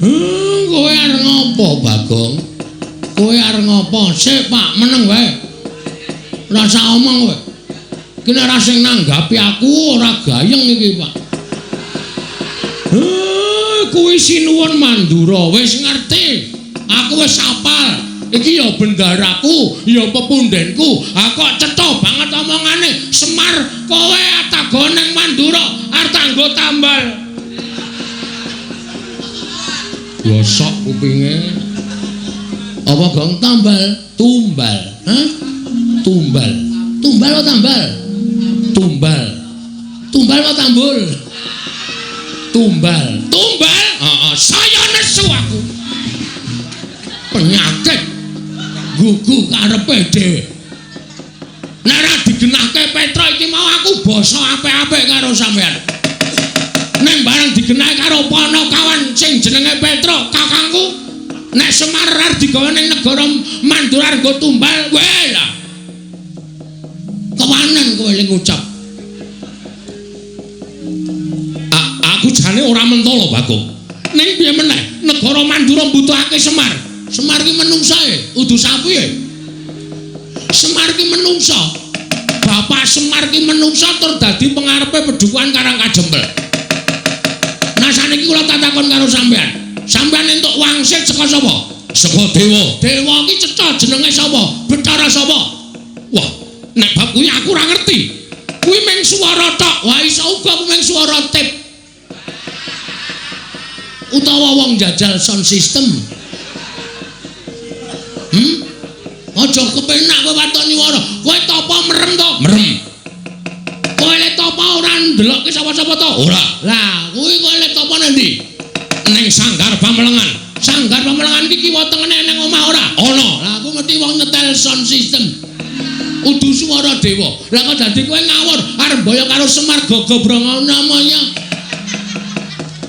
Kowe arep ngopo, Bagong? Kowe arep ngopo? Sik, Pak, meneng wae. Ora usah omong kowe. Iki nek ora sing nanggapi aku ora gayeng iki, Pak. Kuwi sinuwun Mandura, wis ngerti. Aku wis apal. Iki ya bendaraku, ya pepundenku. Kok cetha banget omongane. Semar, kowe atagone ning Mandura, arep tanggo tambal. Gosok kupinge. Apa Gong tambal? Tumbal. Hah? Tumbal. Tumbal apa tambal? Tumbal. Tumbal apa tambul? Tumbal. Tumbal? Saya nesu aku. Penyakit gugu karepe dhewe. Nek ora digenahke Petra iki mau aku basa apik-apik karo sampean. Nek bareng digenahi karo Panakawan sing jenenge Petra, kakangku. Nek Semar arep digawe ning negara Mandura nggo tumbal, wae lah. Kewanen kowe ling ngucap. Aku jane ora mentolo, Bagong. Ning piye meneh? Negara Mandura mbutuhake Semar. Semar ki menungsa udu sapi Semar ki menungsa. Bapak Semar ki menungsa tur dadi pengarepe Pedukuhan Karangkajembel. Nah saniki kula tak takon karo sampean. Sampean entuk wangsit saka sapa? Saka dewa. Dewa ki cetha jenenge sapa? Bathara sapa? Wah, nek bab kuwi aku ora ngerti. Kuwi mung swara tok. Wah iso uga kuwi mung swara tip. Utawa wong jajal sound system. Aja kepenak kowe watoni wara. Kowe tapa merem to? Merem. Kowe le tapa ora ndelokke sapa-sapa to? Ora. Lah, kuwi kowe le tapa ndi? Ning Sanggar Pamelengan. Sanggar Pamelengan iki kiwa tengene ning omah ora? Ana. Lah aku ngerti wong nyetel sound system. Udu swara dewa. Lah kok dadi kowe ngawur arep boyo karo Semar Gagabrangan namanya.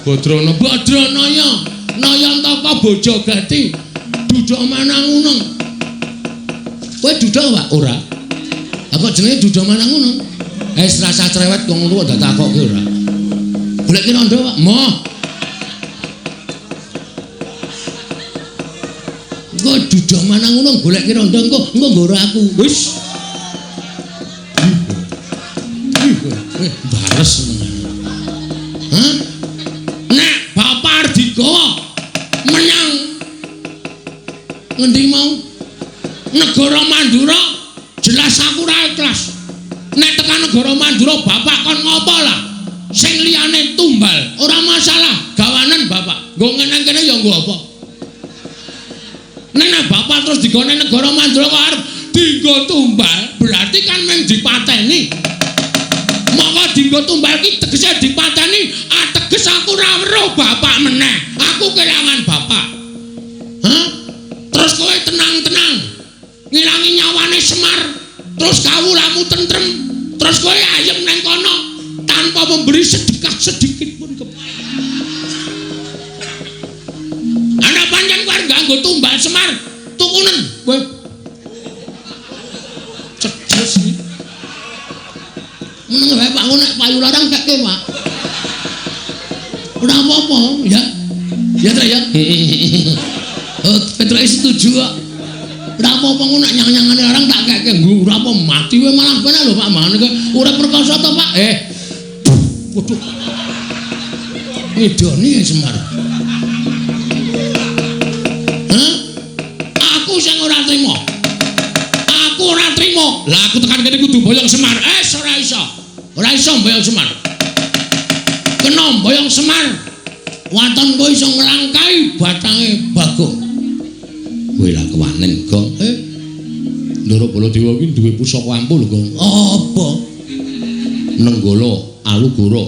Badranaya. Nayantaka Bojogati. Duduk Manangunung. Kowe duda Pak? Ora. Kok jenenge duda Manangunung? Rasa cerewet kok ngono dak takokke ora. Golek rondo Pak. Moh. Kok duda Manangunung golek rondo engko nggoro aku. Wis. Bares. Hah? Nek Bapak Ardigawa menyang ngendi mau? Negara Mandura jelas aku ora ikhlas. Nek tekan negara Mandura Bapak kon ngopo lah? Sing liyane tumbal, ora masalah. Gawanen Bapak. Nggo ngene kene ya nggo apa? Nek Bapak terus digone negara Mandura kok arep dienggo tumbal, berarti kan mung dipateni. Moko dienggo tumbal ki tegese dipateni, ateges aku ora weruh Bapak meneh. Aku kelangan Bapak. Hah? Terus kowe tenang-tenang. Ngilangi nyawane Semar, terus kawulamu tentrem, terus kowe ayem nang kono tanpa memberi sedekah sedikit pun. Ana pancen kowe arep nganggo tumbal Semar, tukunen kowe. Cedes iki. Meneng wae Pak nek payu larang gak Pak. Ora apa-apa, ya. Ya Tra ya. Petra setuju kok. Ora apa-apa ngono nek nyang-nyangane orang tak keke nggo ora apa mati wae malah bener lho Pak Mangan kok urip perkasa to Pak. Waduh. Ngidoni Semar. Hah? Aku sing ora trima. Aku ora trima. Lah aku tekan kene kudu boyong Semar. Ora iso. Ora iso boyong Semar. Kena boyong Semar. Waton kowe iso nglangkai batange Bagong. Kowe lah kewanen, Gong. Ndoro Baladewa iki duwe pusaka ampul, Gong. Apa? Nenggala Alugara.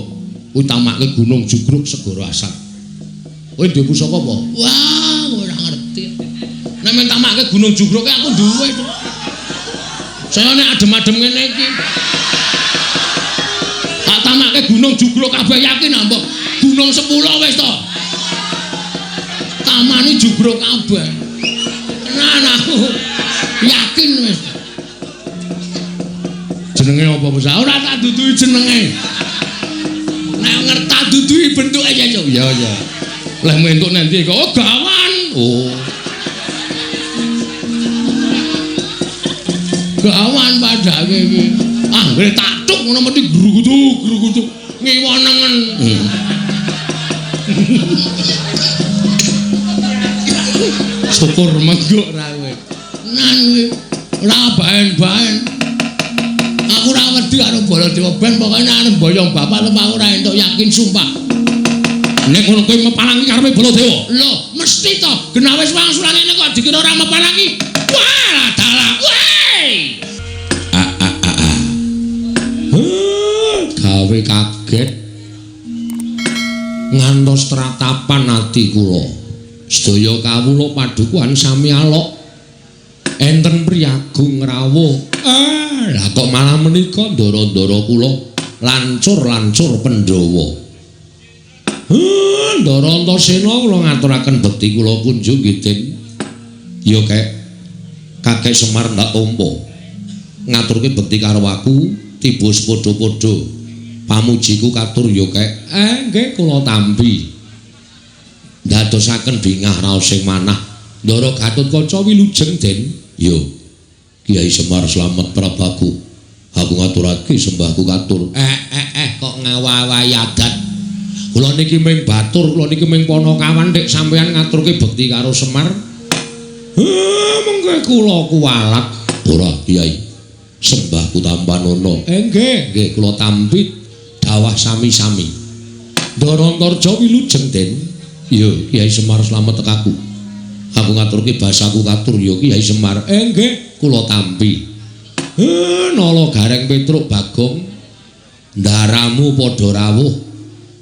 Kuwi tamake Gunung Jugruk Segara Asat. Kowe duwe pusaka apa? Wah, ora ngerti. Nek men tamake Gunung Jugruk aku duwe. Saya nek adem-adem ngene iki. Tak tamake Gunung Jugruk kabeh yakin mbok. Gunung 10 wis to. Tamani Jugruk kabeh. Tenan aku yakin wis. Jenenge apa wis ora tak duduhi jenenge. Nek ngerti duduhi bentuke ya ya. Lah entuk nanti kok oh, gawan. Oh. Gawan padake iki. Anggere tak tuk ngono mesti grugutuk ngiwonengen. Syukur menggo ra kowe. Nan ora baen-baen. Aku ora wedi karo Baladewa ben pokoke arep boyong bapak lem aku ora entuk yakin sumpah. Nek ngono kowe mepalangi karepe Baladewa. Lho, mesti to. Genawe wangsulan ngene kok dikira ora mepalangi. Wah, dalah. Woi. Gawe kaget. Ngantos tratapan ati kula. Sedaya kawula padukuhan sami alok. Enten priyagung rawuh. Lah kok malah menika ndara-ndara kula lancur-lancur Pandhawa. Ndara Antasena kula ngaturaken bekti kula kunjung nggih Den. Ya Kakek Semar ndak tampa. Ngaturke bekti karo aku tiba padha-padha. Pamujiku katur ya nggih kula tampi. Dadosaken bingah raos sing manah. Ndara Gatotkaca wilujeng Den. Ya Kiai Semar Slamet Prabaku. Aku ngaturake sembahku katur. Kok ngawawahi adat. Kula niki ming batur, kula niki ming Panakawan nek sampeyan ngaturke bekti karo Semar. Mengke kula kuwalat. Ora, Kiai. Sembahku tampanono. Nggih kula tampi dawah sami-sami. Ndara Antarja wilujeng Den. Ya, Kiai Semar Slamet tekaku. Aku ngaturke basaku katur ya Kiai Semar. Nggih, kula tampi. Nala Gareng Petruk Bagong. Ndaramu padha rawuh.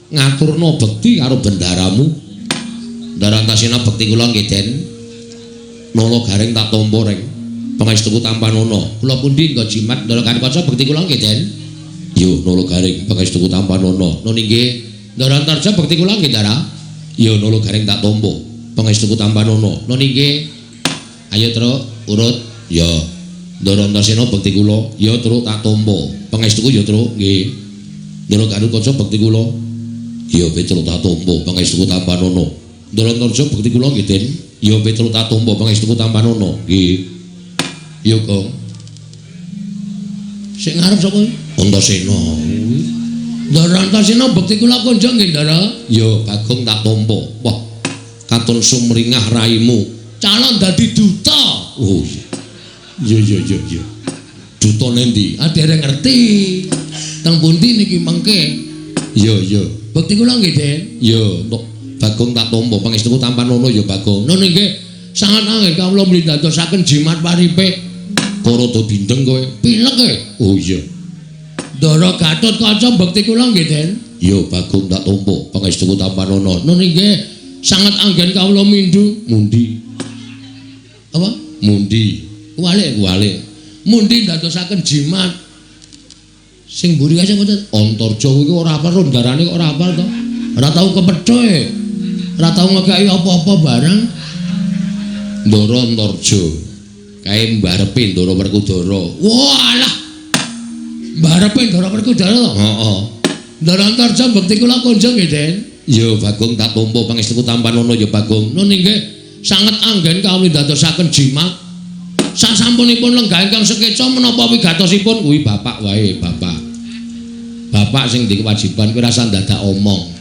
Ngaturna bekti karo bendaramu. Ndara Antasena bekti kula nggih Den. Nala Gareng tak tampa reng. Pangestuku tampanono. Kula pundi nggo jimat Ndara Gatotkaca bekti kula nggih Den. Yo Nala Gareng pangestuku tampanono. Nun nggih Ndara Antarja bekti kula nggih Ndara. Yo Nala Gareng tak tampa. Pangestuku tampanono. Nun nggih. Ayo truk urut. Ya. Ndara Antasena bekti kula. Ya truk tak tampa. Pangestuku ya truk nggih. Ndara Gatotkaca bekti kula. Ya Petruk tak tampa. Pangestuku tampanono. Ndara Antarja bekti kula nggih Den. Ya Petruk tak tampa. Pangestuku tampanono. Nggih. Ya Kong. Sing ngarep sapa? Antasena. Ndara Antasena bekti kula kunjung nggih Ndara. Ya Bagong tak tampa. Wah. Katon sumringah raimu. Calon dadi duta. Oh iya. Ya. Duta nendi? Dereng ngerti. Teng pundi niki mengke? Ya. Bekti kula nggih Den. Ya, Bagong tak tampa pangestuku tampanono ya Bagong. Nun nggih sangat angel kawula mriki dadosaken jimat paripe. Karata bindeng kowe. Pilek e. Oh iya. Ndara Gatotkaca bekti kula nggih Den. Ya Bagong tak tampa pangestuku tampanono. Nun nggih sangat anggen kawula mindu. Mundi. Apa? Mundi. Walik. Mundi dadosaken jimat. Sing mburi kae mboten Antarja kuwi ora apal rondarane kok ora apal to. Ora tau kepethuk. Ora tau ngekeki apa-apa barang. Ndara Antarja. Kae mbarepe Ndara Werkudara. Walah. Mbarepe Ndara Werkudara to? Heeh. Ndara Antarja bekti kula kunjung nggih Den. Ya Bagong tak tampa pangestuku tampanono ya Bagong. Nun nggih sanget anggen kawula dadosaken jimat. Sasampunipun lenggah ingkang sekeca menapa wigatosipun kuwi bapak wae, bapak. Bapak sing di kewajiban kuwi rasa dadak omong.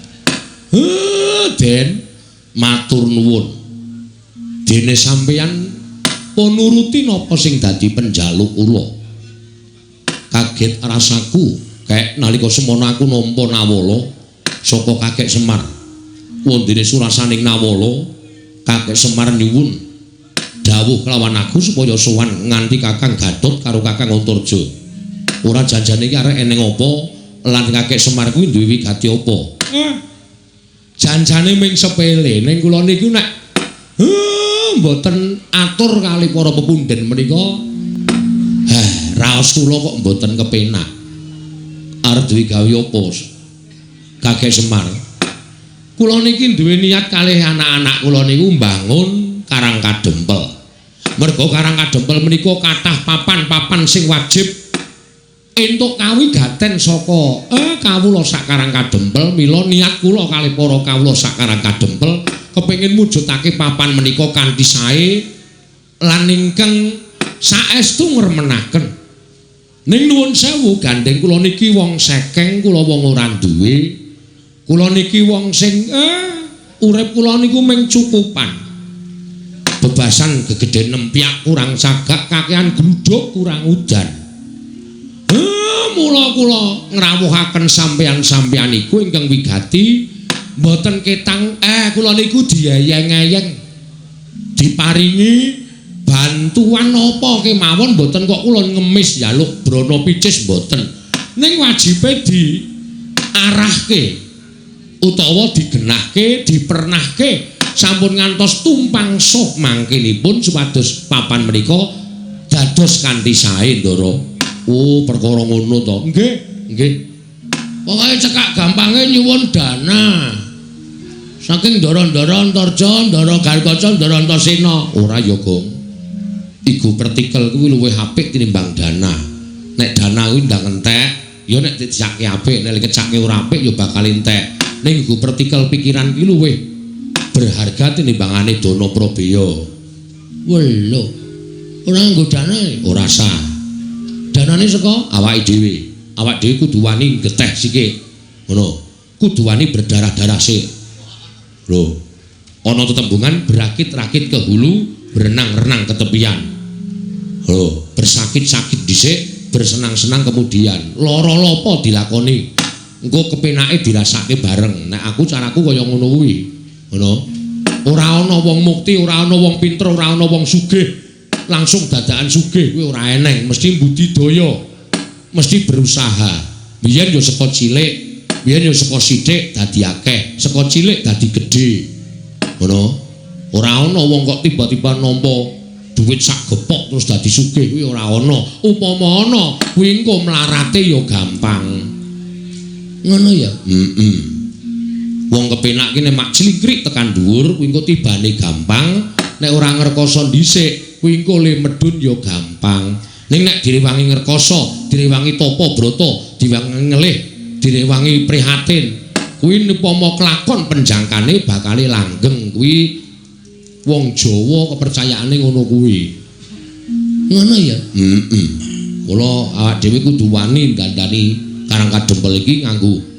Den matur nuwun. Dene sampeyan pun nuruti napa sing dadi penjaluk kula. Kaget rasaku kayak nalika semono aku nampa nawala saka Kakek Semar. Wondene surasaning nawala Kakek Semar nyuwun dawuh kelawan aku supaya sowan nganti Kakang Gatot karo Kakang Antarja. Ora janjane iki arek eneng apa lan Kakek Semar kuwi duwe wigati apa? Janjane ming sepele ning kula niku nek mboten atur kali para pepundhen menika. Raos kula kok mboten kepenak. Arep duwe gawe apa? Kakek Semar. Kula niki duwe niat kalih anak-anak kula niku mbangun Karang Kadempel. Mergo Karang Kadempel menika kathah papan-papan sing wajib entuk kawigaten saka kawula sak Karang Kadempel. Mila niat kula kalih para kawula sak Karang Kadempel kepengin mujudake papan menika kanthi sae lan ingkang saestu ngremenaken. Ning nuwun sewu gandeng kula niki wong sekeng, kula wong ora duwe. Kula niki wong sing urip kula niku mung cukupan. Bebasan gegeden nempyak kurang sagak, kakehan gluduk kurang udan. Mula kula ngrawuhaken sampeyan-sampeyan iku ingkang wigati mboten ketang kula niku diayeng-ayeng diparingi bantuan apa kemawon mboten kok kula ngemis njaluk brana picis mboten ning wajibe diarahke utawa digenahke dipernahke sampun ngantos tumpang sok mangkinipun supados papan menika dados kanthi sae ndara. Oh, perkara ngono to. Nggih, nggih. Pokoke cekak gampange nyuwun dana. Saking Ndara-ndara Antarja, Ndara Garkaca, Ndara Antasena. Ora ya, Gong. Igu pertikel kuwi luwih apik tinimbang dana. Nek dana kuwi ndang entek, ya nek dicake apik, nek kecake ora apik ya bakal entek. Ning igu pertikel pikiran kuwi luwih berharga tinimbangane dana Prabeya. Welo. Ora nggo dana, ora sah. Danane saka awake dhewe. Awak dhewe kudu wani geteh sikik. Ngono. Kudu wani berdarah-darah sik. Lho. Ana tetembungan berakit-rakit ke hulu, berenang-renang ke tepian. Lho, bersakit-sakit dhisik, bersenang-senang kemudian. Lara-lapa dilakoni. Engko kepenake dirasake bareng. Nek aku caraku kaya ngono kuwi. Ngono. Ora ana wong mukti, ora ana wong pinter, ora ana wong sugih. Langsung dadakan sugih kuwi ora eneng, mesti budidaya, mesti berusaha. Biyen yo saka cilik, biyen yo saka sithik dadi akeh, saka cilik dadi gedhe. Ngono. Ora ana wong kok tiba-tiba nampa duit sak gepok terus dadi sugih kuwi ora ana. Upama ana, kuwi engko mlarate yo gampang. Ngono ya? Wong kepenak ki nek mak clikrik tekan dhuwur kuwi engko tibane gampang, nek ora ngrekoso dhisik kuwi engko le medhun ya gampang. Ning nek direwangi ngrekoso, direwangi tapa brata, direwangi ngelih, direwangi prihatin, kuwi upama kelakon penjangkane bakale langgeng. Kuwi wong Jawa kepercayaane ngono kuwi. Ngono ya? Mula awak dhewe kudu wani gandani Karang Kadempel iki nganggo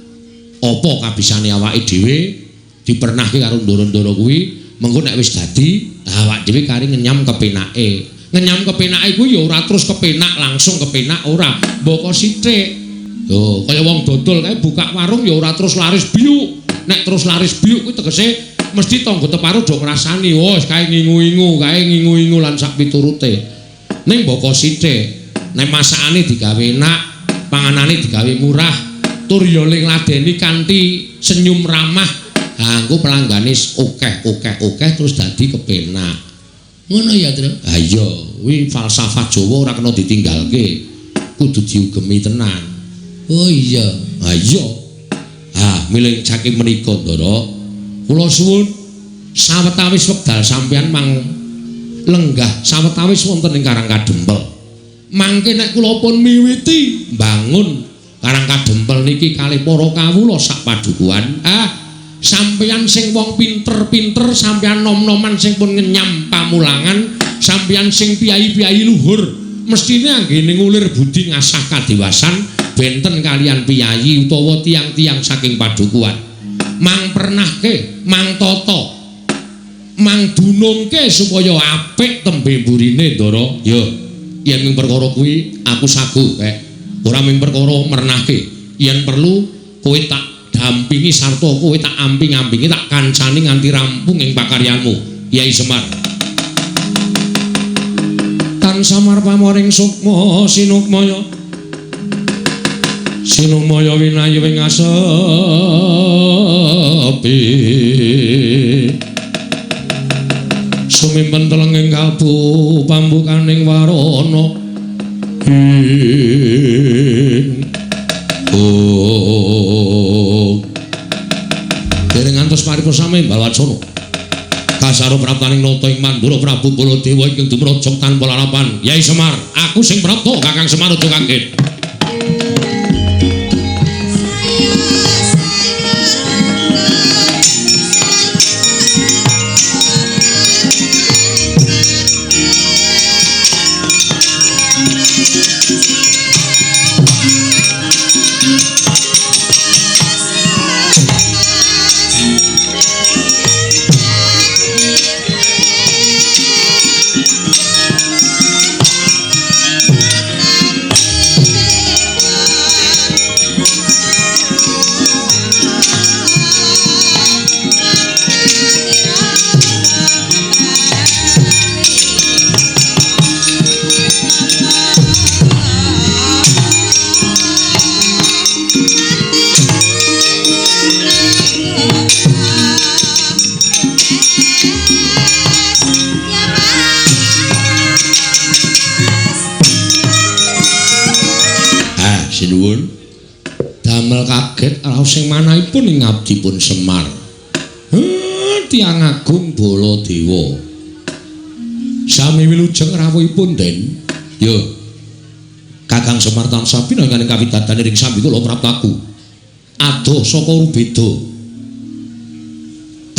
apa kabisane awake dhewe dipernahke karo ndara-ndara kuwi. Mengko nek wis dadi awak dhewe kari ngenyam kepenake. Ngenyam kepenake kuwi ya ora terus kepenak langsung kepenak ora. Mboko sithik. Yo kaya wong dodol kae buka warung ya ora terus laris biuk. Nek terus laris biuk kuwi tegese mesti tangga teparo do ngrasani. Wes kae ngingu-ingu lan sak piturute. Ning mboko sithik. Nek masakane digawe enak, panganane digawe murah, tur ya ladeni kanthi senyum ramah. Engko pelanggane akeh terus dadi kepenak. Ngono ya, Tru? Ha iya, kuwi falsafah Jawa ora kena ditinggalke. Kudu diugemi tenan. Oh iya. Ha iya. Milih saking menika, Ndara. Kula suwun sawetawis wekdal sampeyan mang lenggah sawetawis wonten ing Karang Kadempel. Mangke nek kula pun miwiti mbangun Karang Kadempel niki kalih para kawula sak padukuhan. Sampeyan sing wong pinter-pinter, sampeyan nom-noman sing pun ngenyam pamulangan, sampeyan sing piyai-piyai luhur, mestine anggene ngulir budi ngasah kadewasan benten kalian piyai utawa tiang-tiang saking padukuhan. Mang pernahke, mang toto, mang dunungke supaya apik tembe mburine, Ndara. Yo, yen ming perkara kuwi aku sagu, ora ming perkara mernahke. Yen perlu kowe tak dampingi sarta kowe tak amping-ampingi tak kancani nganti rampung ing pakaryanmu. Kyai Semar. Tan samar pamoring sukma sinukmaya. Sinukmaya winayu ing asepi. Sumimpen telenging kalbu pambukaning warana. Dereng ngantos paripurna Balwacana. Kasaro praptaning nata ing Mandura Prabu Baladewa ingkang dumrajog tanpa lalapan. Kyai Semar, aku sing prapta Kakang Semar uga kaget. kaget raos sing manahipun ing abdipun Semar. Tiyang Agung Baladewa. Sami wilujeng rawuhipun Den. Yo. Kakang Semar tansah pinanganing kawidadaning ring sambi kula praptaku. Adoh saka rubeda.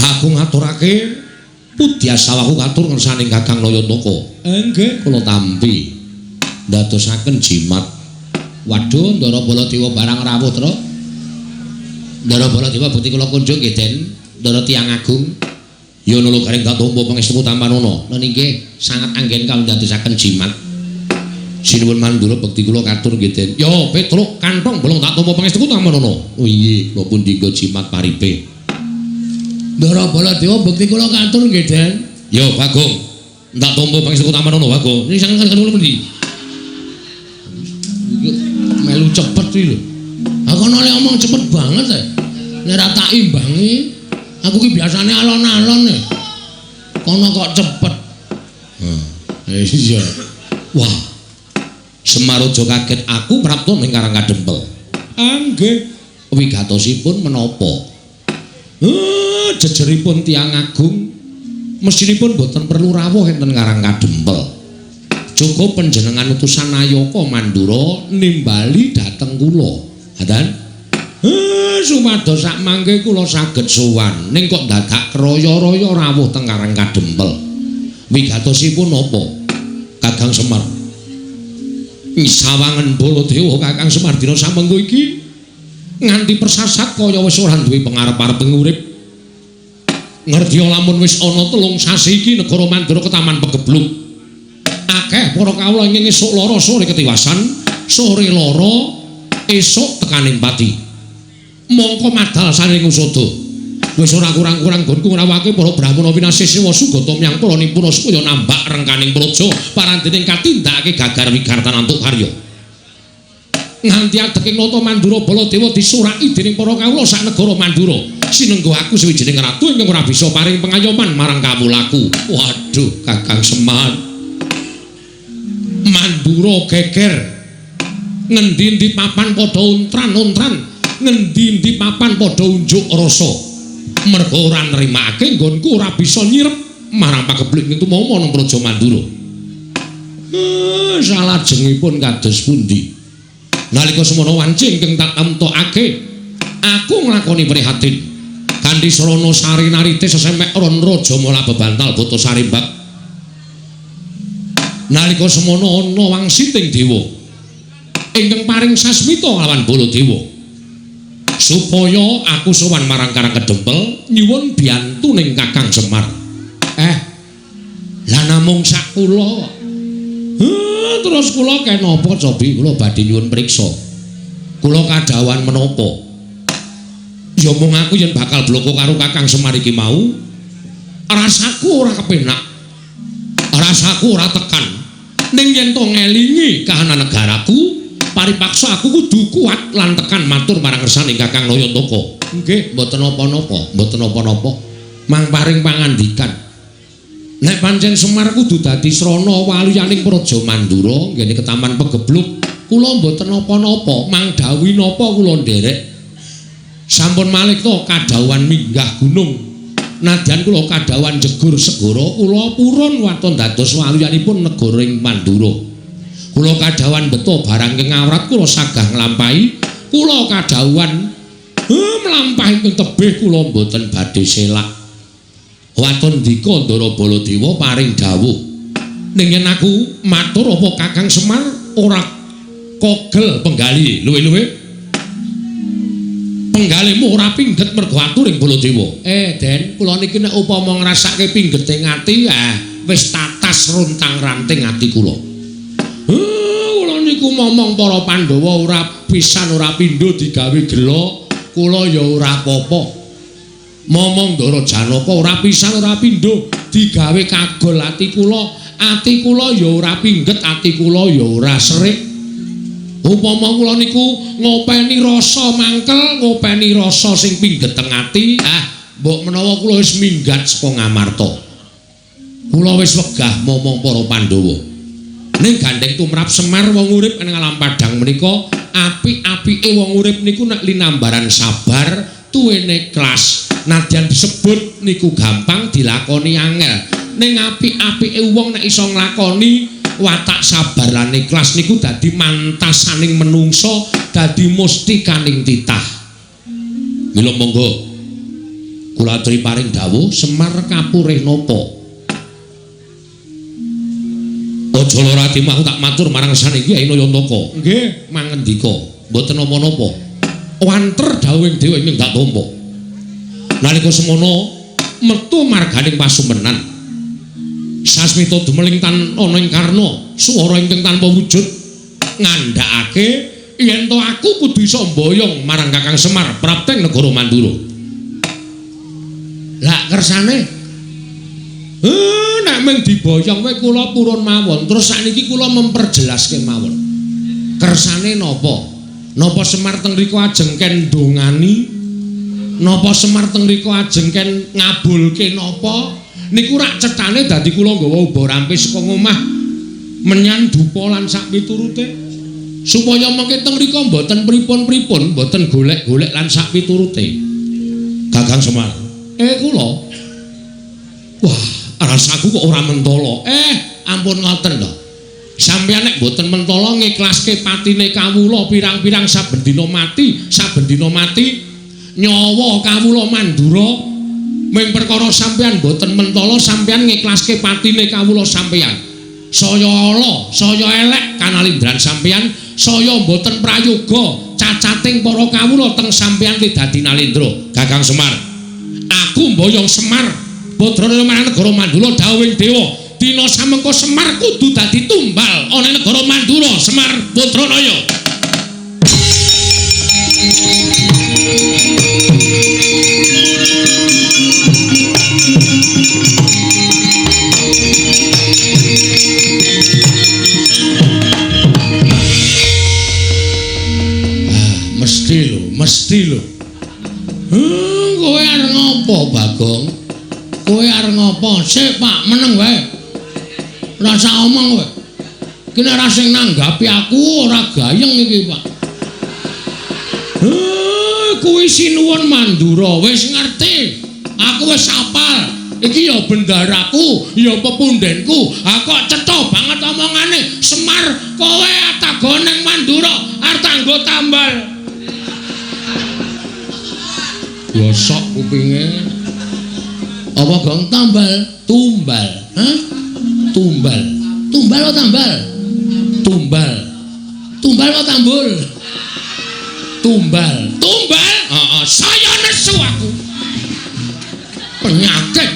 Aku ngaturake pudyasawaku katur ngersaning Kakang Nayantaka. Nggih, kula tampi ndadosaken jimat. Waduh, Ndara Baladewa barang rawuh, Tru. Ndara Baladewa bukti kula kunjung nggih, Den. Ndara Tiyang Agung. Ya nulung garing tak tampa pangestu Tampanana. Lan nggih sangat anggen kawula ndadosaken jimat. Sinuwun Mandura bekti kula katur nggih, Den. Ya, Petruk kantong bolong tak tampa pangestu Tampanana. Oh iya, kula pun dinggo jimat paripe. Ndara Baladewa bekti kula katur nggih, Den. Ya, Bagong. Tak tampa pangestu Tampanana, Bagong. Ini sangat kula pundi? Melu cepet iki lho. Aku nek ngomong cepet banget ya. Nek ra tak imbangi, aku ki biasane alon-alon e. Kono kok cepet. Iya. Wah. Semar aja kaget aku prapta ning Karang Kadempel. Nggih. Wigatosipun menapa? Jejeripun Tiyang Agung mesinipun boten perlu rawuh enten Karang Kadempel. Cukup panjenengan utusan Nayaka Mandura nimbali dhateng kula. Hadan? Sumados sak mangke kula saged sowan ning kok dadak kraya-raya rawuh teng Karang Kadempel. Wigatosipun napa? Kakang Semar. Sawangen Baladewa Kakang Semar dina samengko iki nganti persasat kaya wis ora duwe pangarep-arep urip. Ngerti lamun wis ana 3 sasi iki negara Mandura ketaman pegebluk. Akeh para kawula ingin esuk lara sore ketiwasan, sore lara esuk tekaning pati. Mongko madal saring usada. Wis ora kurang-kurang nggonku ngrawake para Brahmana winasih sewa sugata miyang para nimpuna supaya nambak rengkaning praja parandening katindakake gagar wigartan antuk karya. Nganti adeking nata Mandura Baladewa disuraki dening para kawula sak negara Mandura. Sinenggo aku sawijining ratu ingkang ora bisa paring pengayoman marang kawulaku. Waduh, Kakang Semar. Mandura geger ngendi-endi papan padha untran-untran, ngendi-endi papan padha unjuk rasa. Merga ora nrimake nggonku ora bisa nyirep marang pagebluk ing tumama nang Praja Mandura. Salajengipun kados pundi? Nalika semana wanci ingkang tak tamtokake, aku nglakoni prihatin kanthi sarana sari narite sesemek ron raja mula bebantal boto sarimbak. Nalika semana ana wangsiting dewa ingkang paring sasmita lawan Baladewa supaya aku sowan marang Karang Kadempel nyuwun biyantu ning Kakang Semar. Lah namung sak kula. Terus kula kenapa cobi kula badhe nyuwun priksa. Kula kadhawan menapa? Ya mung aku yen bakal bloko karo Kakang Semar iki mau, rasaku ora kepenak. Rasaku ora tekan. Ning yen to ngelingi kahanan negaraku, paripaksa aku kudu kuat lan tekan matur marang ngersaning Kakang Nayantaka. Nggih, mboten napa-napa, mboten napa-napa. Mang paring pangandikan. Nek pancen Semar kudu dadi srana waluyaning Praja Mandura nggene ketaman pegebluk, kula mboten napa-napa, mang dawuh napa kula nderek. Sampun malih to kadhawuhan minggah gunung. Nadyan kula kadhawan jegur segara, kula purun waton dados waluyanipun negara ing Mandura. Kula kadhawan beto barang ing awrat kula sagah nglampahi, kula kadhawan mlampahi ing tebih kula mboten badhe selak. Waton ndika Ndara Baladewa paring dawuh. Ning yen aku matur apa Kakang Semar ora kogel penggali luwe-luwe. Penggalihmu ora pingget mergo atuh ing Baladewa. Den, kula niki nek upama ngrasake pinggeting ati, wis tatas runtang-ranting ati kula. Kula niku momong para Pandhawa ora pisan ora pindho digawe gela, kula ya ora apa-apa. Momong Ndara Janaka ora pisan ora pindho digawe kagol ati kula ya ora pingget, ati kula ya ora serik. Upama kula niku ngopeni rasa mangkel, ngopeni rasa sing pinggeteng ati, mbok menawa kula wis minggat saka Ngamarta. Kula wis wegah momong para Pandhawa. Ning gandeng tumrap Semar wong urip ing alam padhang menika, apik-apike wong urip niku nek linambaran sabar, tuwene ikhlas. Nadyan disebut niku gampang dilakoni angel. Ning apik-apike wong nek iso nglakoni watak sabar lan ikhlas niku dadi mantasaning menungso, dadi mustikaning titah. Mila monggo kula aturi paring dawuh Semar kapurih napa? Aja lara ati aku tak matur marang saniki Kyai Nayantaka. Nggih, mangendika mboten napa-napa. Wanter dawuhing Dewa ing dak tampa. Nalika semono metu marganing pasumenan. Sasmita dumeling tan ana ing karna swara ingkang tanpa wujud ngandhakake yen to aku kudu iso mboyong marang Kakang Semar prapteng negara Mandura. Lah kersane nek mung diboyong wae kula purun mawon. Terus sakniki kula memperjelaske mawon. Kersane napa? Napa Semar teng mriku ajeng ken ndongani? Napa Semar teng mriku ajeng ken ngabulke napa? Niku rak cethane dadi kula nggawa uba rampe saka omah menyan dupa lan sak piturute. Supaya mengke teng mriku mboten pripun-pripun, mboten golek-golek lan sak piturute. Kakang Semar. Kula. Wah, rasaku kok ora mentala. Ampun ngoten to. Sampeyan nek mboten mentala ngiklaske patine kawula pirang-pirang saben dina mati, nyawa kawula Mandura ming perkara sampeyan mboten mentala sampeyan ngiklaske patine kawula sampeyan. Saya ala, saya elek kanalindran sampeyan, saya mboten prayoga cacating para kawula teng sampeyan ki dadi nalindra. Kakang Semar. Aku mboyong Semar putrane marang negara Mandura dawuhing Dewa. Dina samengko Semar kudu dadi tumbal ana negara Mandura, Semar Putranaya. Mesti lho. Kowe arep ngopo, Bagong? Kowe arep ngopo? Sik, Pak, meneng wae. Ora usah omong kowe. Ki nek ra sing nanggapi aku ora gayeng iki, Pak. Kuwi sinuwun Mandura, wis ngerti. Aku wis apal. Iki ya bendaraku, ya pepundenku. Aku cetha banget omongane. Semar, kowe atago ning Mandura, arep tanggo tambal. Gosok kupinge. Apa Gong tambal? Tumbal. Hah? Tumbal. Tumbal apa tambal? Tumbal. Tumbal apa tambul? Tumbal. Tumbal? Saya nesu aku. Penyakit.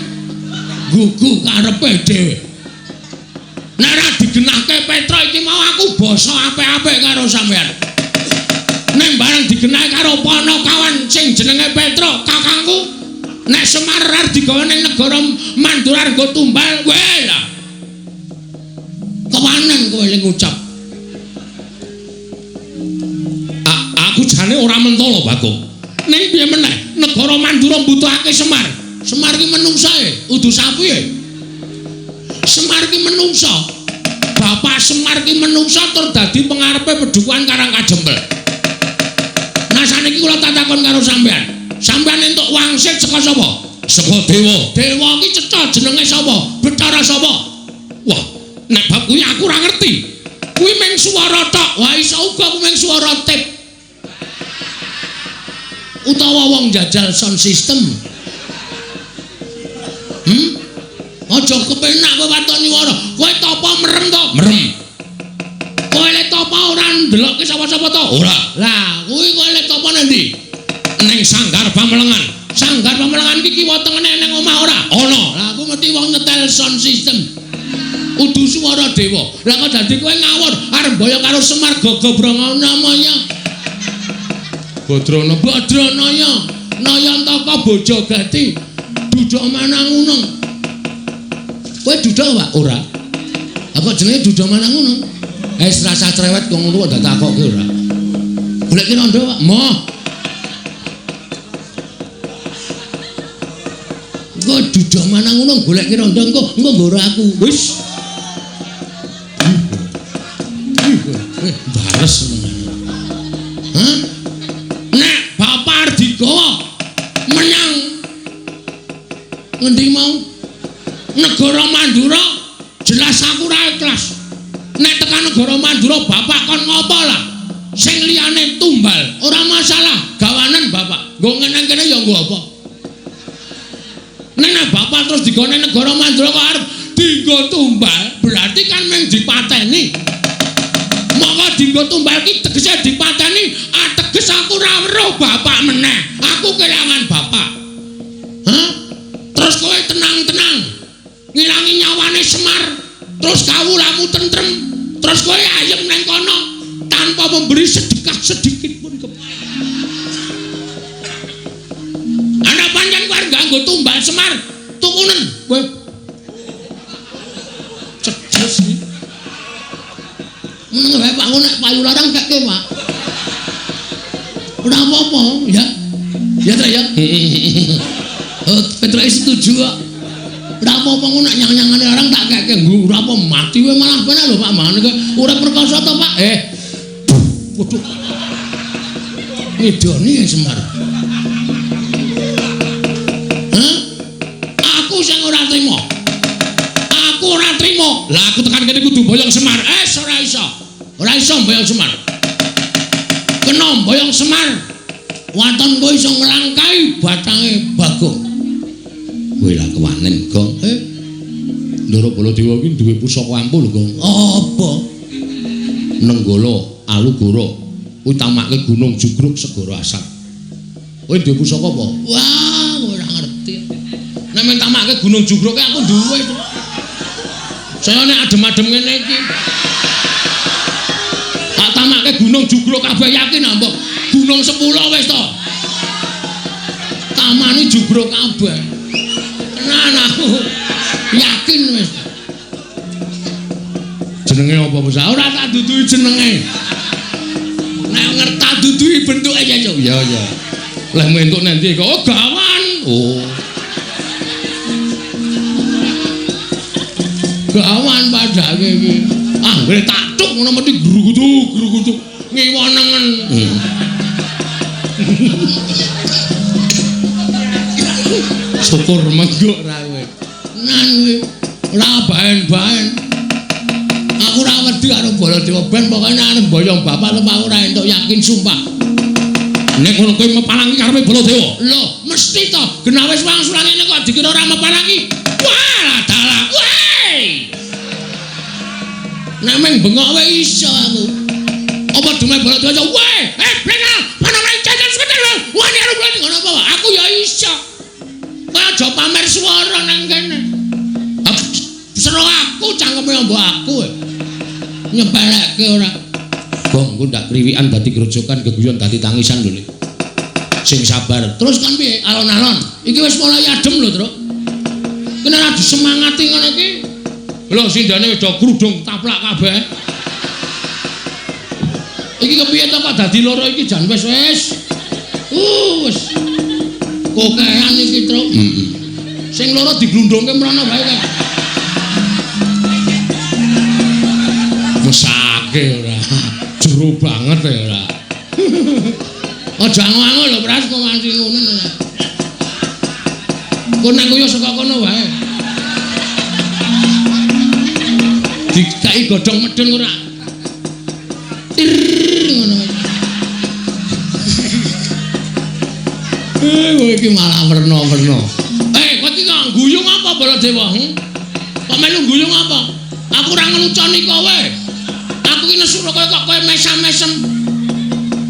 Gugu karepe dhewe. Nek ora digenahke Petra iki mau aku basa apik-apik karo sampean. Nek barang digenahi karo Panakawan sing jenenge Petra, kakangku. Nek Semar arep digawe ning negara Mandura nggo tumbal, wae lah. Kewanen kowe sing ngucap. Aku jane ora mentala, Bagong. Ning piye meneh negara Mandura mbutuhake Semar. Semar ki menungsae, udu sapiye. Semar ki menungsa. Bapak Semar ki menungsa tur dadi pengarepe Pedukuhan Karangkajembel. Nah saniki kula tak takon karo sampean. Sampeyan entuk wangsit saka sapa? Saka Dewa. Dewa ki cetha jenenge sapa? Bathara sapa? Wah, nek bab kuwi aku ora ngerti. Kuwi mung swara tok. Wah iso uga kuwi mung swara tip. Utawa wong jajal sound system. Aja kepenak kowe watoni wara. Kowe topo merem to? Merem. Kowe lek topo ora ndelokke sapa-sapa to? Ora. Lah, kuwi kowe lek topo ndi? Ning Sanggar Pamelengan. Sanggar Pamelengan iki kiwa tengene ning omah ora? Ana. Lah aku mesti wong nyetel sound system. Udu swara Dewa. Lah kok dadi kowe ngawur arep boyong karo Semar Gagabrangan namanya. Badranaya. Nayantaka Bojogati. Duduk Manangunung. Kowe duduk Pak? Ora. Lah kok jenenge duduk Manangunung? Wis rasa cerewet kok ngono ndak takokke ora. Goleki rondo Pak. Moh. Engko duduk Manangunung goleki rondo engko nggo aku. Wis. Bares. negara Mandura jelas aku ra ikhlas. Nek tekan negara Mandura bapak kon ngopo lah? Sing liyane tumbal, ora masalah, gawanen bapak. Nggo ngene kene ya nggo apa? Nek bapak terus digone negara Mandura kok arep dienggo tumbal, berarti kan meng dipateni. Maka dienggo tumbal ki tegese dipateni, ateges aku ora weruh bapak meneh. Aku kelangan bapak. Hah? Terus kowe tenang-tenang. Ngilangi nyawane Semar. Terus kawulamu tentrem. Terus kowe ayem nang kono tanpa memberi sedekah sedikit pun ana pancen kowe nganggo tumbal Semar tukunen kowe cedes iki meneng wae Pak nek payu larang gak ke Pak ora apa-apa ya ya Tra ya Petra setuju kok ora apa-apa nek nyang-nyangane orang tak keke nggo ora apa mati wae malah bener lho Pak mangan iki urip perkasa to Pak waduh ngidoni Semar aku sing ora trima lah aku tekan kene kudu boyong Semar ora iso boyong Semar kena boyong Semar waton kowe iso nglangkai batange Bagong kowe lah kewanen Gong Ndara Baladewa iki duwe pusaka ampul Gong apa Nenggala Alugara utamake Gunung Jugruk Segara Asat kowe duwe pusaka apa wah ora ngerti nek men tamake Gunung Jugruk aku duwe to saya nek adem-adem ngene iki tak tamake Gunung Jugruk kabeh yakin mbok Gunung 10 wis to tamani Jugruk kabeh tenan aku yakin wis jenenge apa Musa ora tak duduhi jenenge nek ngerti duduhi bentuke ya ya ya lah entuk nanti kok oh gawan oh gawan padake iki anggere tak tuk ngono mesti grugutuk ngiwonengen syukur menggo ra kowe nan ora baen-baen aku ora wedi karo Baladewa ben pokoke arep boyong bapak lho aku ora entuk yakin sumpah nek ngono kowe mepalangi karepe Baladewa lho mesti to genah wis wangsulan ngene kok dikira ora mepalangi wah dalah weh nek meng bengok wae iso aku apa dume Baladewa weh brenal panane jajan sebentar lho wani arep ngono apa aku ya iso kok aja pamer swara nang kene sero aku cangkeme mbok aku nyepelekke ora Bong ku ndak kriwikan dadi grojokan geguyon dadi tangisan lho sing sabar terus kan piye alon-alon iki wis mulai adem lho Tru kena ora disemangati ngono iki lho sindane wis do krudung taplak kabeh iki kepiye to kok dadi loro iki jan wis wis kokean iki Tru sing loro diglundungke mrono wae kok mesake ora jero banget ya ora aja angu-angu lho Pras kok nganti ngono kok nek yo saka kono wae dikai godhong medun ora ngono kowe iki malah werna-werna kowe iki kok guyung apa Baladewa kok melu guyung apa aku ora ngeluconi kowe aku iki nesu kowe kok kowe mesam-mesem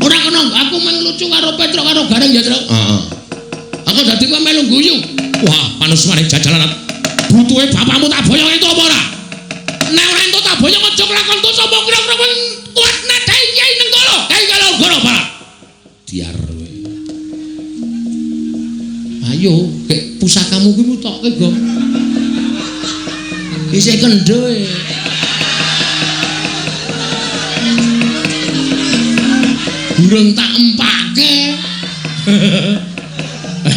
ora kena aku menglucu karo Petruk karo Gareng ya Truk heeh aku dadi kowe melu guyu wah panusmane jajalan butuhe bapakmu tak boyong itu apa ora nek ora entuk tak boyong aja nglakon tuh sapa kira-kira kuat nadai Kyai Nenggala Kyai Kalogoro Pak diar kowe ayo kek pusakamu kuwi mutokke Gong isih kendho burung tak empake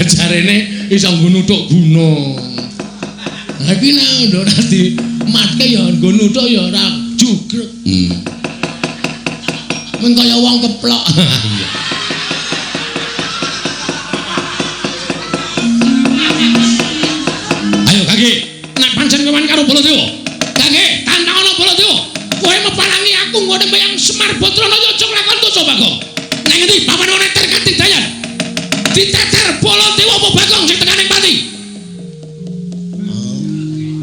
jarene iso nggo nuthuk gunung ha iki nek ora dimatke ya nggo nuthuk ya ora jugruk mung kaya wong keplok ayo kaki nek Semar Badrana aja nglakon dosa Bagong. Nang endi papan neter Katidayan? Diteter Baladewa apa Bagong sing tekaning pati?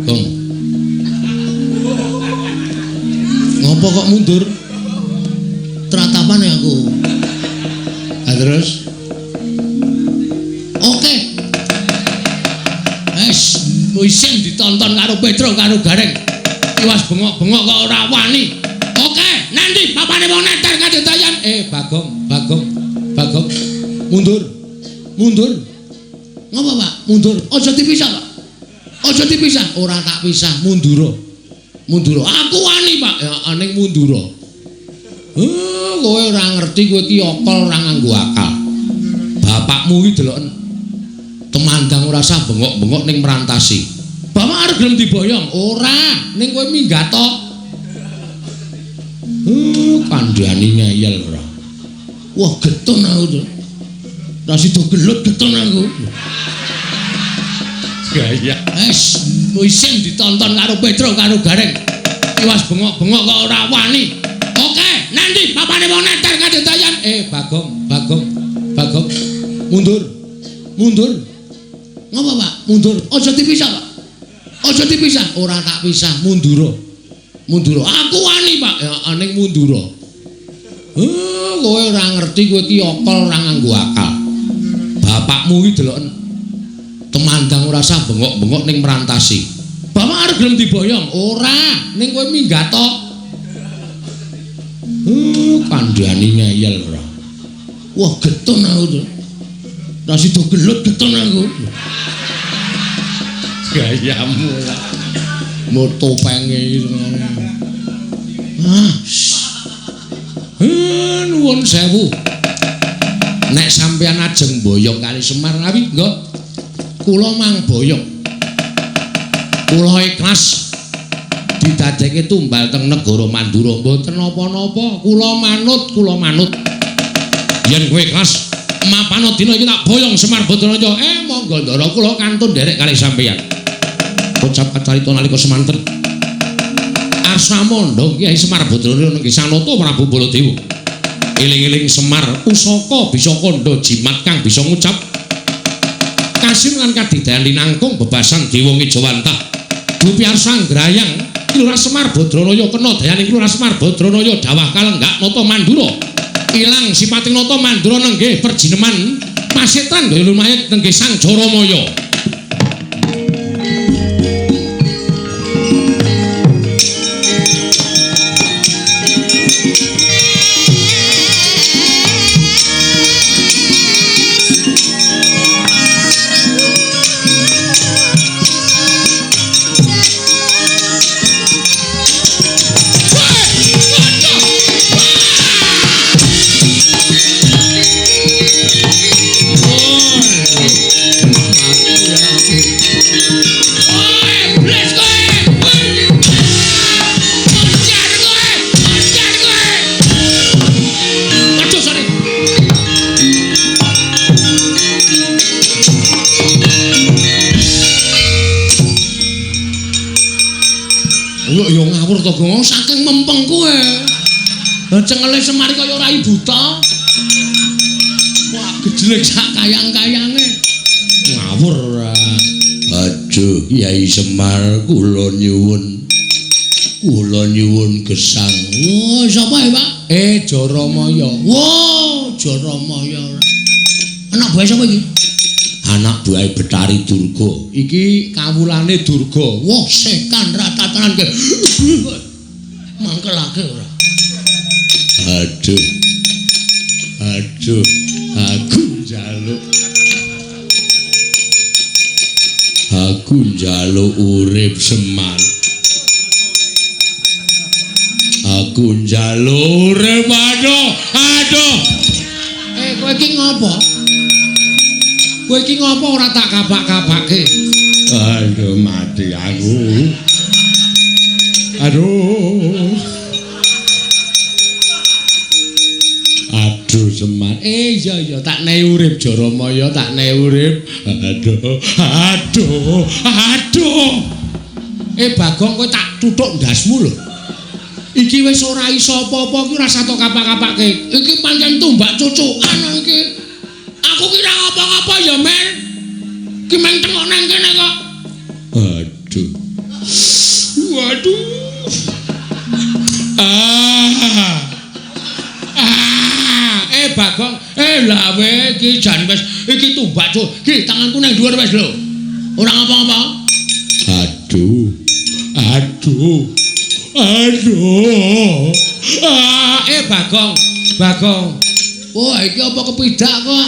Gong. Ngopo kok mundur? Teratapane aku. Terus? Oke. Isin ditonton karo Petro karo Gareng. Iwas bengok-bengok kok ora wani. Oke, nanti papane wong neter Katidayan. Bagong. Mundur. Ngapa, Pak? Mundur. Aja dipisah, Pak. Aja dipisah. Ora tak pisah, mundura. Aku wani, Pak. Ya aning mundura. Kowe ora ngerti kowe iki okol ora nganggo akal. Bapakmu iki deloken temandang ora usah bengok-bengok ning merantasi. Bapak arep gelem diboyong? Ora, ning kowe minggat to. Kandhani ngeyel ora. Wah, getun aku to. Ra sida gelut getun aku. Gaya. Isin ditonton karo Petro karo Gareng. Iwas bengok-bengok kok ora wani. Oke, nanti papane wong neter Katidayan. Bagong. Mundur. Ngapa, Pak? Mundur. Aja dipisah, Pak. Aja dipisah. Ora tak pisah, mundura. Aku wani, Pak. Ya aning mundura. Kowe ora ngerti kowe iki okol ora nganggo akal. Bapakmu iki deloken temandang ora usah bengok-bengok ning merantasi. Bapak arep gelem diboyong? Ora, ning kowe minggat to. Kandhani ngeyel ora. Wah, getun aku to. Ra sida gelut getun aku. Gayamu. Moto penge iki. Nuwun sewu. Nek sampeyan ajeng boyong kali Semar ngawi, nggo. Kula mang boyong. Kula ikhlas didadekke tumbal teng negara Mandura. Mboten napa-napa, kula manut. Yen kowe ikhlas mapana dina iki tak boyong Semar Badrana. Monggo ndara kula kantun nderek kalih sampeyan. Ucap kacarita nalika semanten. Asramanda Kyai Semar Badrana nggih sanata Prabu Baladewa. Eling-eling Semar pusaka bisa kandha jimat kang bisa ngucap kasim lan kadidayan linangkung bebasan Dewa Ngejawantah. Dupiarsa Grayang Lurah Semar Badrana kena dayaning Lurah Semar Badrana dawah kalenggak nata Mandura. Ilang sipating nata Mandura nenggih perjineman masetan daya lumayat nenggih Sang Jaramaya. Ya ngawur to, Gong, saking mempeng kowe. Cengele Semar kaya rai buta. Wah, gejlek sak kayang-kayange. Ngawur ora. Aduh, Kyai Semar kula nyuwun. Kula nyuwun gesang. Wah, sapa ya, Pak? Jaramaya. Wah, Jaramaya. Anak buah sapa iki? Anak buah Betari Durga. Iki kawulane Durga. Wah, sekan ratatanan ke. Mangkelake ora. Aduh. Aku njaluk urip Semar. Aku njaluk urip aduh. Kowe iki ngopo? Kowe iki ngopo ora tak kabak-kabake? Aduh, mati aku. Aduh Semar. Iya tak nehi urip Jaramaya, tak nehi urip. Aduh. Bagong kowe tak tuthuk ndasmu lho. Iki wis ora iso apa-apa ki ora sato kapak-kapake. Iki pancen tumbak cucukan iki. Aku kira ngapa-ngapa ya, Men. Ki meng tengok nang kene kok. Aduh. Waduh. Bagong, lah we iki jan wis iki tumbak cuk. Ki tanganku nang dhuwur wis lho. Ora ngapa-ngapa. Aduh. Bagong. Wah, iki apa kepidak kok?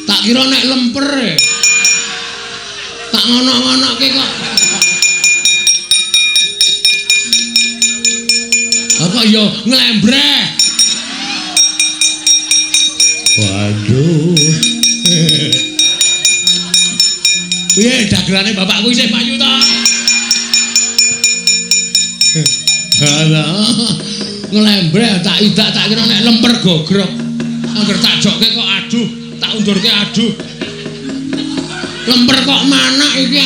Tak kira nek lemper. Tak ngono-ngonoke kok. Apa ya nglembreh. Waduh. Piye dagelane bapakku isih payu ta? Halah. Nglembreh tak idak tak kira nek lemper gogrok. Angger tak jokke kok aduh, tak undurke aduh. Lemper kok manak iki.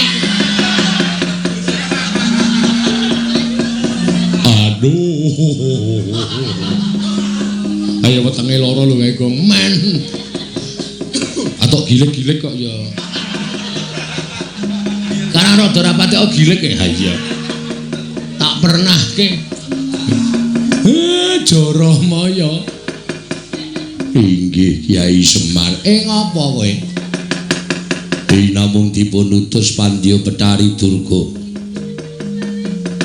Aduh. Ayo wetenge loro lho kae Gong men. Atok gilik-gilik kok ya. Karena rada rapati kok gilik ya. Ha iya. Tak pernah ke. Joromaya. Inggih Kyai Semar. Ngopo kowe? Namung dipun utus Pandya Betari Durga.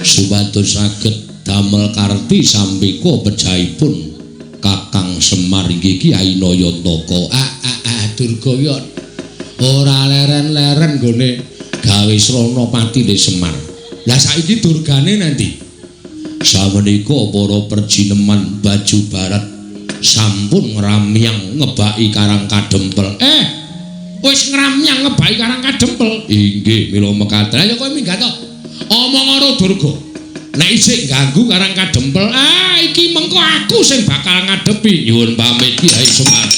Supados saged damel karti sampika pejahipun Kakang Semar inggih Kyai Nayantaka. Durga ya ora leren-leren gone gawe srana patine Semar. Lah saiki durgane nanti. Samenika para perjineman Baju Barat sampun ngramyang ngebaki Karang Kadempel. Wis ngramyang ngebaki Karang Kadempel. Inggih, mila mekaten. Ya kowe minggat to. Omong karo Durga. Nek isih ganggu Karang Kadempel, iki mengko aku sing bakal ngadepi. Nyuwun pamit Kyai Semar.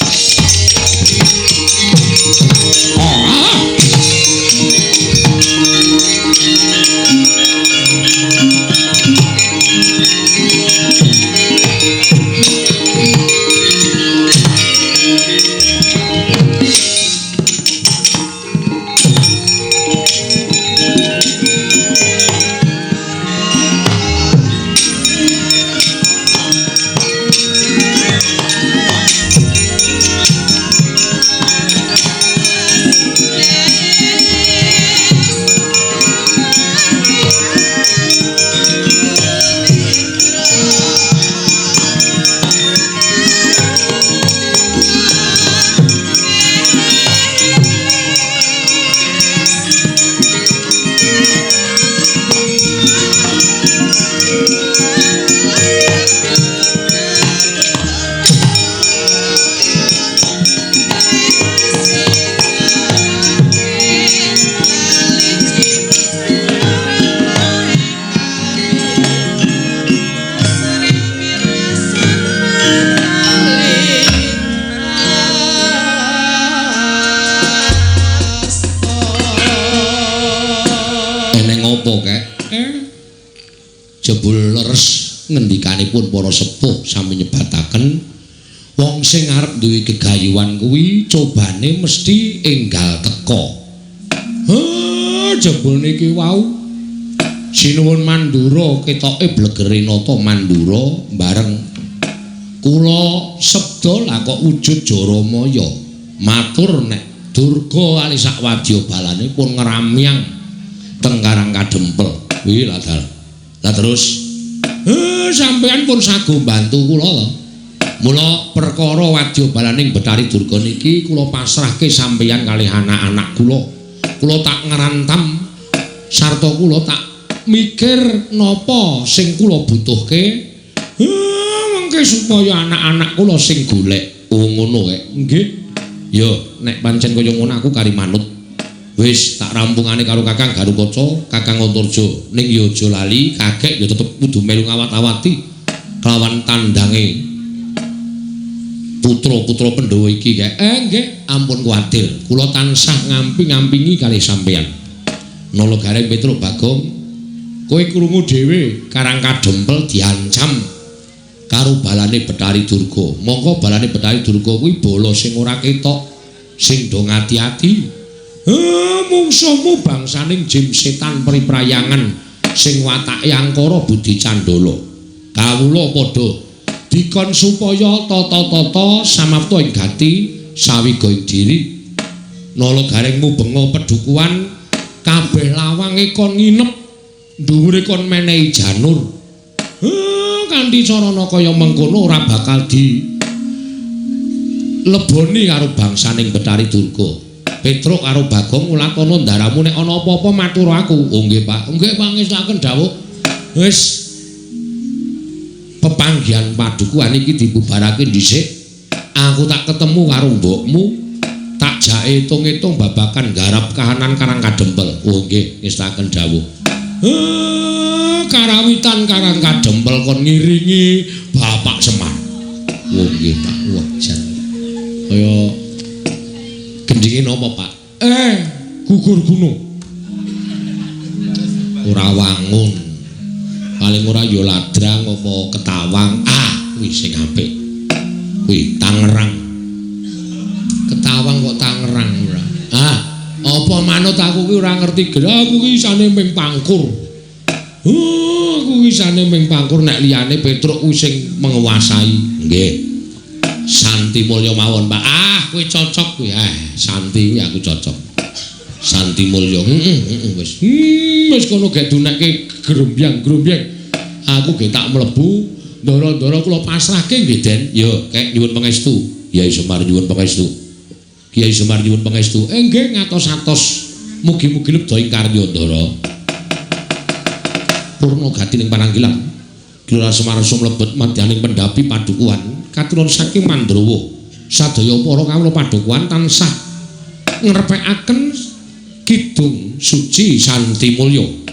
Ngendikanipun para sepuh sami nyebataken wong sing arep duwe gegayuhan kuwi cobane mesti enggal teka. Jebul niki wau Sinuwun Mandura ketoke blegere nata Mandura bareng kula sebda lah kok wujud Jaramaya matur nek Durga ali sak wadyabalane pun ngramyang teng Karang Kadempel. Kuwi lah dal. Lah terus sampeyan pun sago bantu kula to. Mula perkara wadyabalaning Betari Durga niki kula pasrahke sampeyan kalih anak-anak kula. Kula tak ngrantam sarta kula tak mikir napa sing kula butuhke. Mengke supaya anak-anak kula sing golek. Oh ngono nggih. Ya nek pancen kaya ngono aku kari manut. Wis tak rampungane karo Kakang Garukaca, Kakang Antarja. Ning ya aja lali, kakek ya tetep kudu melu ngawat-awati kelawan tandange putra-putra Pandhawa iki kae. Nggih, ampun kuwatir. Kula tansah ngampi-ngampingi kalih sampeyan. Nala Gareng Petruk Bagong Kowe krungu dhewe Karang Kadempel diancam karo balane Betari Durga. Mongko balane Betari Durga kuwi bala sing ora ketok, sing do ngati-ati. Mungsuhmu bangsaning jim setan priprayangan sing watake angkara budi candala. Kawula padha dikon supaya tata-tata samapta ing gati sawiga ing diri. Nala garingmu benga pedukuhan kabeh lawange kon nginep dhuwure kon menehi janur. Kanthi carana kaya mengkono ora bakal di leboni karo bangsaning Betari Durga. Petruk karo Bagong ngulakana ndaramu nek ana apa-apa matur aku. Oh nggih Pak. Nggih pangestaken dawuh. Wis pepanggihan padukuhan iki dibubarake dhisik. Aku tak ketemu karo mbokmu. Tak jake itung-itung babakan garap kahanan Karang Kadempel. Oh nggih ngestaken dawuh. Karawitan Karang Kadempel kon ngiringi Bapak Semar. Oh nggih Pak. Wah jan. Kaya gendinge napa Pak? Gugur gunung. Ora wangun. Paling ora ya ladrang apa ketawang. Kuwi sing apik. Kuwi Tangerang. Ketawang kok Tangerang ora. Apa manut aku ki ora ngerti aku ki isane ming pangkur. Aku ki isane ming pangkur nek liyane Petruk kuwi sing menguasai. Nggih. Santi Mulya mawon Pak. Kuwi cocok kuwi. Santi aku cocok. Santi Mulya. Wis. Wis kono gek dunekke grombyang-grombyang. Aku ge tak mlebu, ndara-ndara kula pasrahke nggih Den. Ya, kek nyuwun pangestu. Kyai Semar nyuwun pangestu. Kyai Semar nyuwun pangestu. Nggih ngatos-atos. Mugi-mugi lebda ing karya ndara. Purna gati ning pananggilan. Kira Semar sumlebet madyaning pendhapi padukuhan katurun saking Mandrawa. Sadaya para kawula padukuhan tansah ngrepekaken kidung suci Santi Mulya.